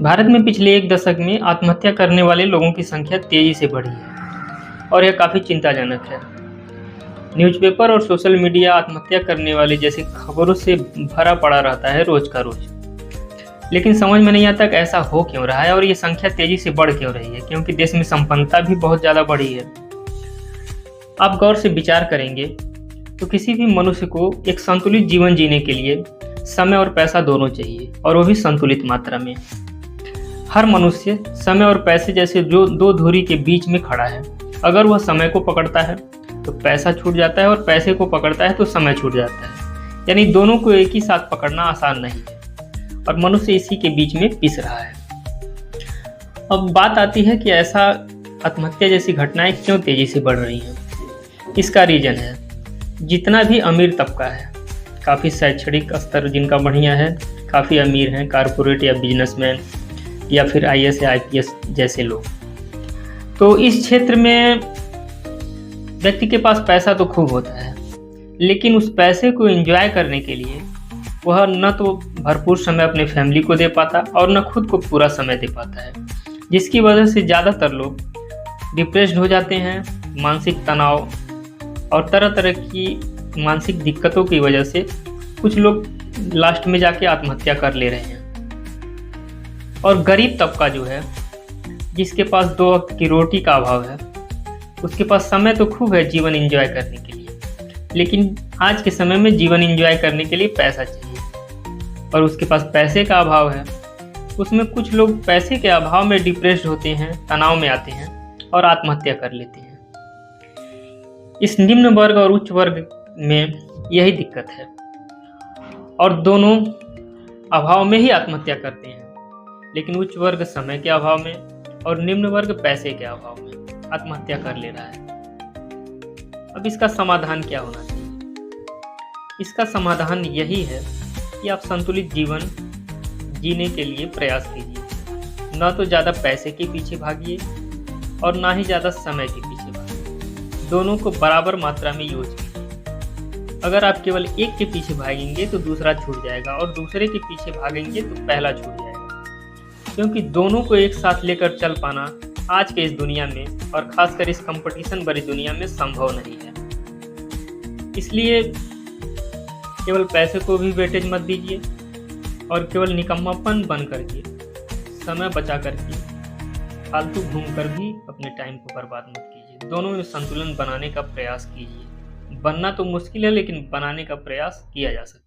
भारत में पिछले एक दशक में आत्महत्या करने वाले लोगों की संख्या तेजी से बढ़ी है और यह काफ़ी चिंताजनक है। न्यूज़पेपर और सोशल मीडिया आत्महत्या करने वाले जैसी खबरों से भरा पड़ा रहता है रोज का रोज। लेकिन समझ में नहीं आता कि ऐसा हो क्यों रहा है और ये संख्या तेजी से बढ़ क्यों रही है, क्योंकि देश में संपन्नता भी बहुत ज़्यादा बढ़ी है। आप गौर से विचार करेंगे तो किसी भी मनुष्य को एक संतुलित जीवन जीने के लिए समय और पैसा दोनों चाहिए, और वो भी संतुलित मात्रा में। हर मनुष्य समय और पैसे जैसे जो दो धुरी के बीच में खड़ा है। अगर वह समय को पकड़ता है तो पैसा छूट जाता है, और पैसे को पकड़ता है तो समय छूट जाता है। यानी दोनों को एक ही साथ पकड़ना आसान नहीं है, और मनुष्य इसी के बीच में पिस रहा है। अब बात आती है कि ऐसा आत्महत्या जैसी घटनाएं क्यों तेजी से बढ़ रही हैं। इसका रीजन है, जितना भी अमीर तबका है, काफ़ी शैक्षणिक स्तर जिनका बढ़िया है, काफ़ी अमीर हैं, कारपोरेट या बिजनेसमैन या फिर आईएएस या आईपीएस जैसे लोग, तो इस क्षेत्र में व्यक्ति के पास पैसा तो खूब होता है, लेकिन उस पैसे को एंजॉय करने के लिए वह न तो भरपूर समय अपने फैमिली को दे पाता और न खुद को पूरा समय दे पाता है, जिसकी वजह से ज़्यादातर लोग डिप्रेस्ड हो जाते हैं। मानसिक तनाव और तरह तरह की मानसिक दिक्कतों की वजह से कुछ लोग लास्ट में जाके आत्महत्या कर ले रहे हैं। और गरीब तबका जो है, जिसके पास 2 वक्त की रोटी का अभाव है, उसके पास समय तो खूब है जीवन एंजॉय करने के लिए, लेकिन आज के समय में जीवन एंजॉय करने के लिए पैसा चाहिए, और उसके पास पैसे का अभाव है। उसमें कुछ लोग पैसे के अभाव में डिप्रेस्ड होते हैं, तनाव में आते हैं और आत्महत्या कर लेते हैं। इस निम्न वर्ग और उच्च वर्ग में यही दिक्कत है, और दोनों अभाव में ही आत्महत्या करते हैं। लेकिन उच्च वर्ग समय के अभाव में और निम्न वर्ग पैसे के अभाव में आत्महत्या कर ले रहा है। अब इसका समाधान क्या होना चाहिए? इसका समाधान यही है कि आप संतुलित जीवन जीने के लिए प्रयास कीजिए। न तो ज़्यादा पैसे के पीछे भागिए और ना ही ज़्यादा समय के पीछे भागिए। दोनों को बराबर मात्रा में यूज कीजिए। अगर आप केवल एक के पीछे भागेंगे तो दूसरा छूट जाएगा, और दूसरे के पीछे भागेंगे तो पहला छूट जाएगा, क्योंकि दोनों को एक साथ लेकर चल पाना आज के इस दुनिया में और खासकर इस कंपटीशन भरी दुनिया में संभव नहीं है। इसलिए केवल पैसे को भी वेटेज मत दीजिए, और केवल निकम्मापन बन करके समय बचा करके फालतू घूम कर भी अपने टाइम को बर्बाद मत कीजिए। दोनों में संतुलन बनाने का प्रयास कीजिए। बनना तो मुश्किल है, लेकिन बनाने का प्रयास किया जा सकता है।